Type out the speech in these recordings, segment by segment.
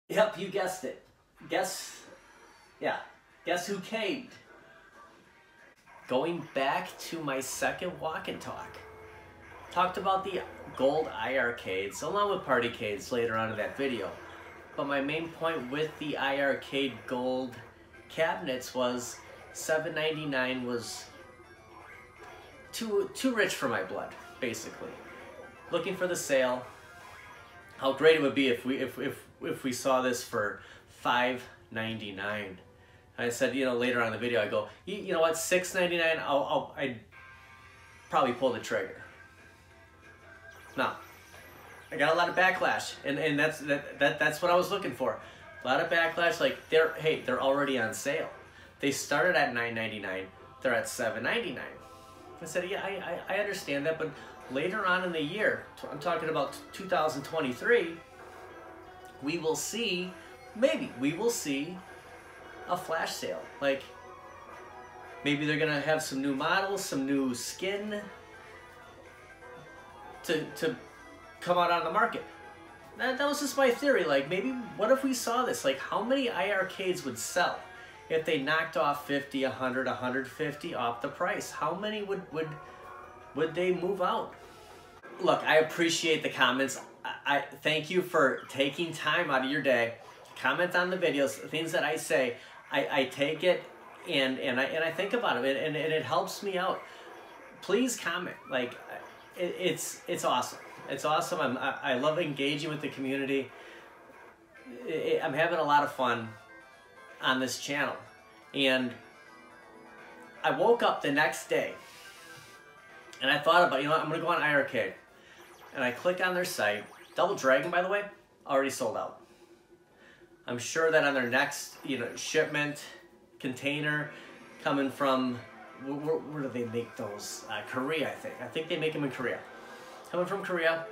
Yep, you guessed it. Guess who caved? Going back to my second walk and talk. Talked about the gold iiRcades along with partycades later on in that video. But my main point with the iiRcade gold cabinets was $7.99 was too rich for my blood, basically. Looking for the sale. How great it would be if we saw this for $5.99. I said, later on in the video, I go, you know what, $6.99, I'd probably pull the trigger. Now, I got a lot of backlash, and that's what I was looking for. A lot of backlash, like they're already on sale. They started at $9.99, they're at $7.99. I said, yeah, I understand that, but later on in the year, I'm talking about 2023, we will see a flash sale. Like, maybe they're gonna have some new models, some new skin to come out on the market. That was just my theory. Like, maybe, what if we saw this? Like, how many iiRcades would sell if they knocked off 50, 100, 150 off the price? How many would they move out? Look, I appreciate the comments. I thank you for taking time out of your day. Comment on the videos, things that I say. I take it and I think about it, and it helps me out. Please comment. Like, it's awesome. It's awesome. I love engaging with the community. I'm having a lot of fun on this channel. And I woke up the next day and I thought about, I'm gonna go on iiRcade. And I click on their site. Double Dragon, by the way, already sold out. I'm sure that on their next, shipment container coming from, where do they make those? Korea, I think. I think they make them in Korea. Coming from Korea,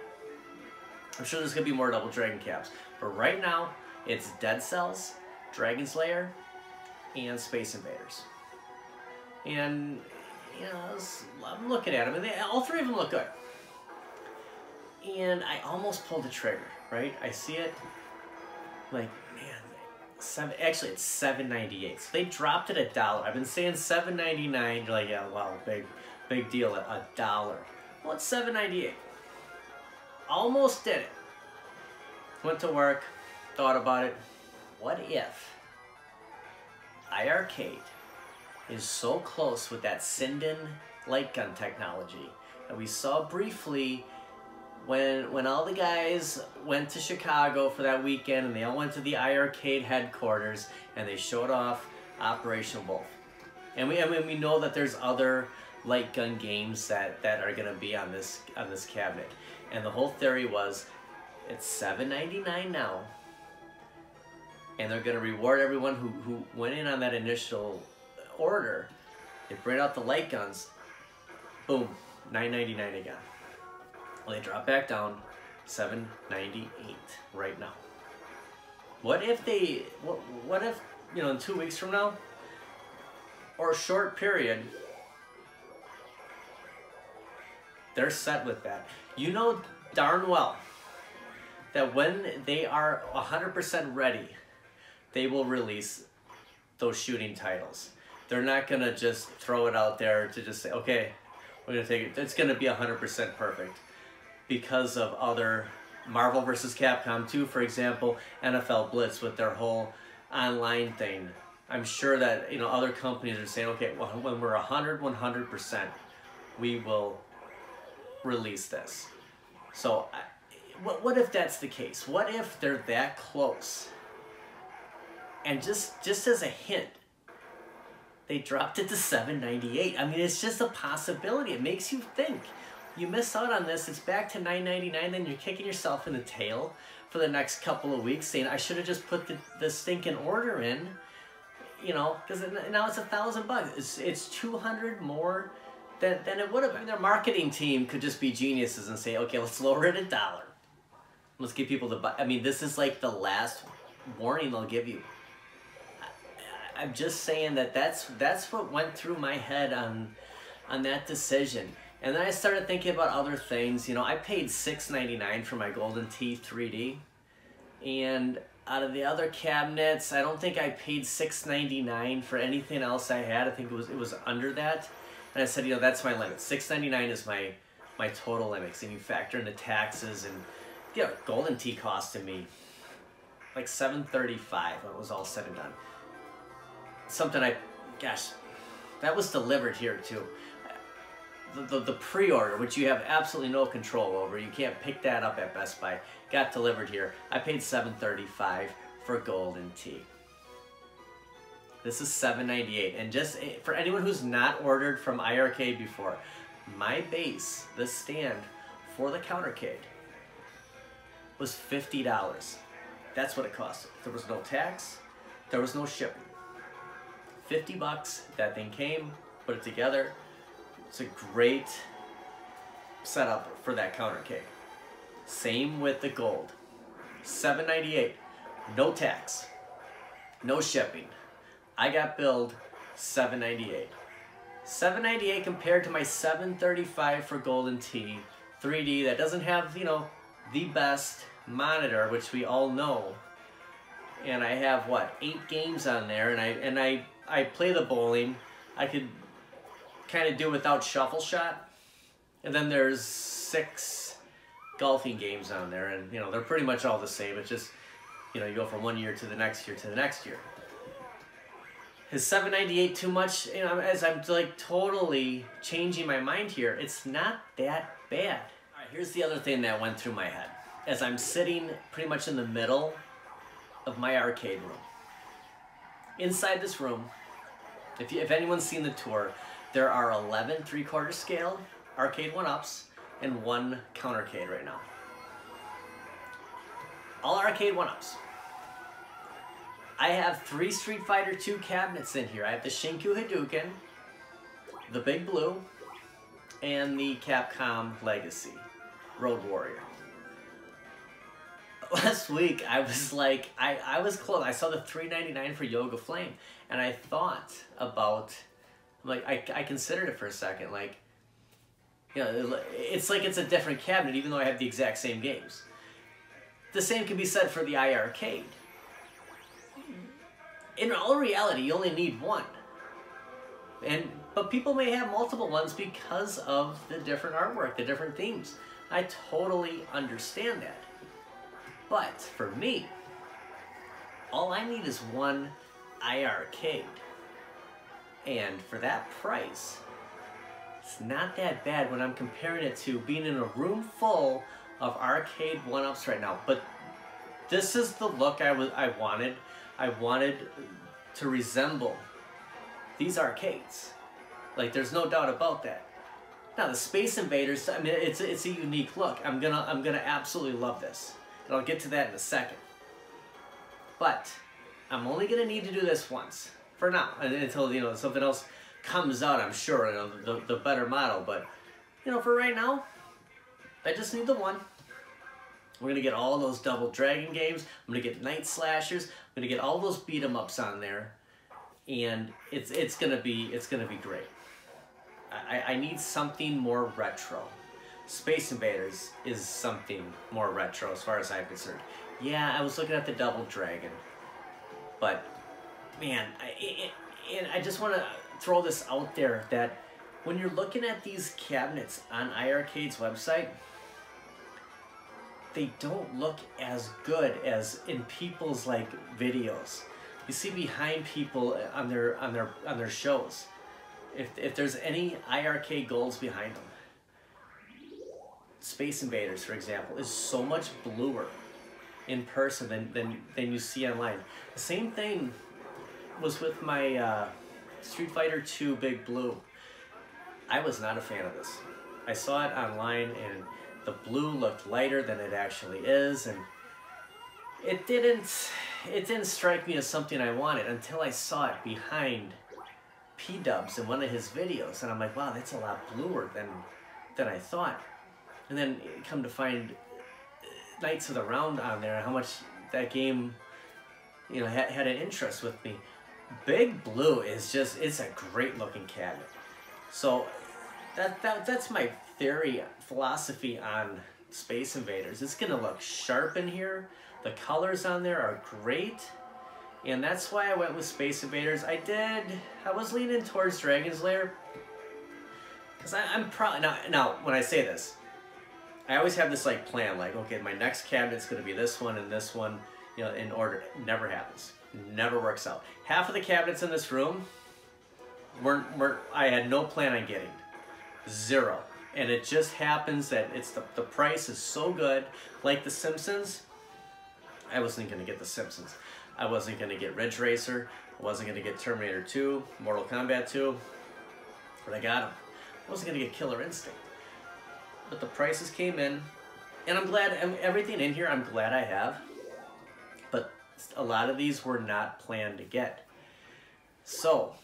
I'm sure there's gonna be more Double Dragon caps. But right now, it's Dead Cells, Dragon's Lair, and Space Invaders. And, I'm looking at them, and all three of them look good. And I almost pulled the trigger, right? I see it, like, man, actually it's $7.98. So they dropped it $1. I've been saying $7.99. You're like, yeah, wow, big deal, $1. Well, it's $7.98. Almost did it. Went to work, thought about it. What if iiRcade is so close with that Sinden light gun technology that we saw briefly when all the guys went to Chicago for that weekend, and they all went to the iiRcade headquarters and they showed off Operation Wolf. And we know that there's other light gun games that are gonna be on this cabinet. And the whole theory was, it's $7.99 now, and they're gonna reward everyone who went in on that initial order. They bring out the light guns, boom, $9.99 again. Well, they drop back down, $7.98 right now. What if in 2 weeks from now, or a short period, they're set with that. You know darn well that when they are 100% ready, they will release those shooting titles. They're not gonna just throw it out there to just say, okay, we're gonna take it. It's gonna be 100% perfect, because of other Marvel vs. Capcom 2, for example, NFL Blitz with their whole online thing. I'm sure that other companies are saying, okay, well, when we're 100%, we will release this. So, what if that's the case? What if they're that close? And just as a hint, they dropped it to $7.98. I mean, it's just a possibility. It makes you think. You miss out on this, it's back to $9.99, then you're kicking yourself in the tail for the next couple of weeks, saying, I should have just put the stinking order in, because now it's $1,000. It's $200 more than it would have been. Their marketing team could just be geniuses and say, okay, let's lower it $1. Let's get people to buy. I mean, this is like the last warning they'll give you. I'm just saying that's what went through my head on that decision. And then I started thinking about other things. I paid $6.99 for my Golden Tee 3D, and Out of the other cabinets, I don't think I paid $6.99 for anything else I had. I think it was under that. And I said, you know, that's my limit. $6.99 is my total limits. And you factor in the taxes and, you know, Golden Tee costed me like $7.35 when it was all said and done. Something gosh, that was delivered here too. The pre-order, which you have absolutely no control over, you can't pick that up at Best Buy, got delivered here. I paid $7.35 for Golden Tee. This is $7.98, and just for anyone who's not ordered from iiRcade before, my base, the stand for the countercade, was $50. That's what it cost. There was no tax, there was no shipping. 50 bucks, that thing came, put it together. It's a great setup for that countercade. Same with the gold. $7.98, no tax, no shipping. I got billed $7.98. $7.98 compared to my $7.35 for Golden Tee 3D that doesn't have, you know, the best monitor, which we all know. And I have what, 8 games on there, and I play the bowling. I could kind of do without shuffle shot, and then there's 6 golfing games on there, and you know they're pretty much all the same. It's just, you know, you go from one year to the next year to the next year. Is $7.98 too much? You know, as I'm like totally changing my mind here, it's not that bad. All right, here's the other thing that went through my head as I'm sitting pretty much in the middle of my arcade room. Inside this room, if anyone's seen the tour, there are 11 3/4 scale arcade 1-ups and 1 countercade right now. All arcade 1-ups. I have 3 Street Fighter 2 cabinets in here. I have the Shinku Hadouken, the Big Blue, and the Capcom Legacy Road Warrior. Last week, I was like, I was close. I saw the $3.99 for Yoga Flame, and I thought about, like, I considered it for a second, like, you know, it's like it's a different cabinet, even though I have the exact same games. The same can be said for the iiRcade. In all reality, you only need one. But people may have multiple ones because of the different artwork, the different themes. I totally understand that. But for me, all I need is one iiRcade. And for that price, it's not that bad when I'm comparing it to being in a room full of arcade 1-ups right now. But this is the look I wanted. I wanted to resemble these arcades. Like, there's no doubt about that. Now the Space Invaders, I mean, it's a unique look. I'm gonna absolutely love this, and I'll get to that in a second. But I'm only gonna need to do this once for now, until, you know, something else comes out. I'm sure, you know, the better model. But you know, for right now, I just need the one. We're gonna get all those Double Dragon games. I'm gonna get Night Slashers. I'm gonna get all those beat 'em ups on there, and it's gonna be great. I need something more retro. Space Invaders is something more retro as far as I'm concerned. Yeah, I was looking at the Double Dragon, but man, I just want to throw this out there that when you're looking at these cabinets on iiRcade's website, they don't look as good as in people's like videos. You see behind people on their shows. If there's any iiRcade golds behind them, Space Invaders, for example, is so much bluer in person than you see online. The same thing was with my Street Fighter 2 Big Blue. I was not a fan of this. I saw it online and the blue looked lighter than it actually is, and it didn't strike me as something I wanted until I saw it behind P-Dubs in one of his videos, and I'm like, wow, that's a lot bluer than I thought. And then come to find Knights of the Round on there, how much that game, you know, had an interest with me. Big Blue is just, it's a great looking cabinet. So that's my philosophy on Space Invaders. It's gonna look sharp in here. The colors on there are great. And that's why I went with Space Invaders. I was leaning towards Dragon's Lair. Because I'm proud, now when I say this, I always have this like plan, like, okay, my next cabinet's gonna be this one and this one, you know, in order. It never happens. Never works out. Half of the cabinets in this room I had no plan on getting. Zero. And it just happens that it's the price is so good. Like The Simpsons, I wasn't gonna get The Simpsons. I wasn't gonna get Ridge Racer. I wasn't gonna get Terminator 2, Mortal Kombat 2, but I got them. I wasn't gonna get Killer Instinct. But the prices came in, and I'm glad, everything in here I'm glad I have, but a lot of these were not planned to get. So,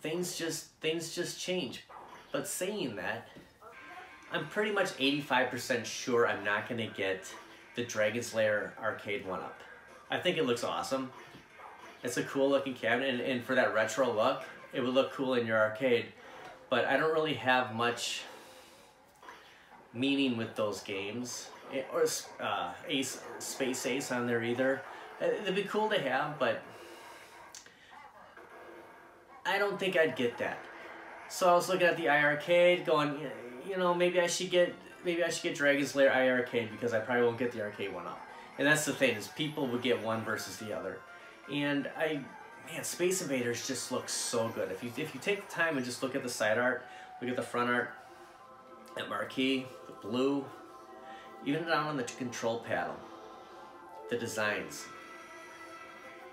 things just change. But saying that, I'm pretty much 85% sure I'm not gonna get the Dragon's Lair arcade 1-up. I think it looks awesome. It's a cool looking cabinet, and for that retro look, it would look cool in your arcade. But I don't really have much meaning with those games, or Space Ace on there either. It'd be cool to have, but I don't think I'd get that. So I was looking at the iiRcade, going, you know, maybe I should get Dragon's Lair iiRcade because I probably won't get the arcade 1-up. And that's the thing, is people would get one versus the other. And man, Space Invaders just looks so good. If you take the time and just look at the side art, look at the front art, that marquee, the blue, even down on the control panel, the designs.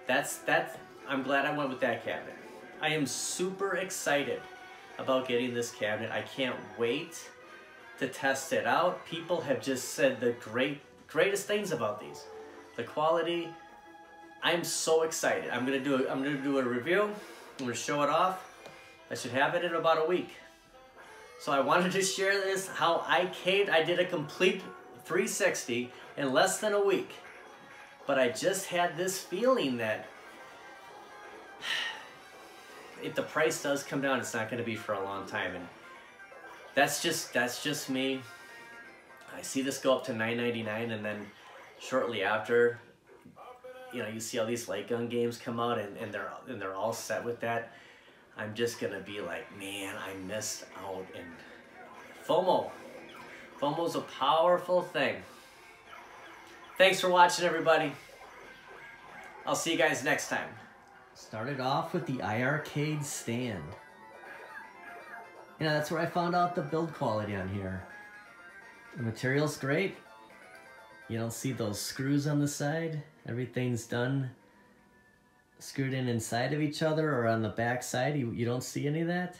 I'm glad I went with that cabinet. I am super excited about getting this cabinet. I can't wait to test it out. People have just said the greatest things about these. The quality, I'm so excited. I'm gonna do a review. I'm gonna show it off. I should have it in about a week. So I wanted to share this, how I did a complete 360 in less than a week. But I just had this feeling that if the price does come down, it's not going to be for a long time, and that's just me. I see this go up to $9.99, and then shortly after, you know, you see all these light gun games come out, and they're all set with that. I'm just gonna be like, man, I missed out. And FOMO's a powerful thing. Thanks for watching, everybody. I'll see you guys next time. Started off with the iiRcade stand. You know, that's where I found out the build quality on here. The material's great. You don't see those screws on the side. Everything's done, screwed in inside of each other or on the back side. You don't see any of that.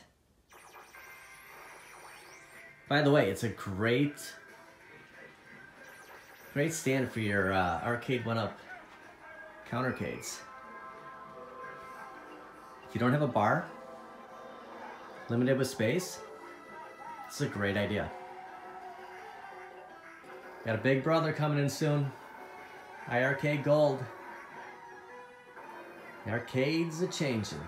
By the way, it's a great stand for your arcade 1-up countercades. If you don't have a bar, limited with space, it's a great idea. Got a big brother coming in soon. iiRcade Gold. The arcades are changing.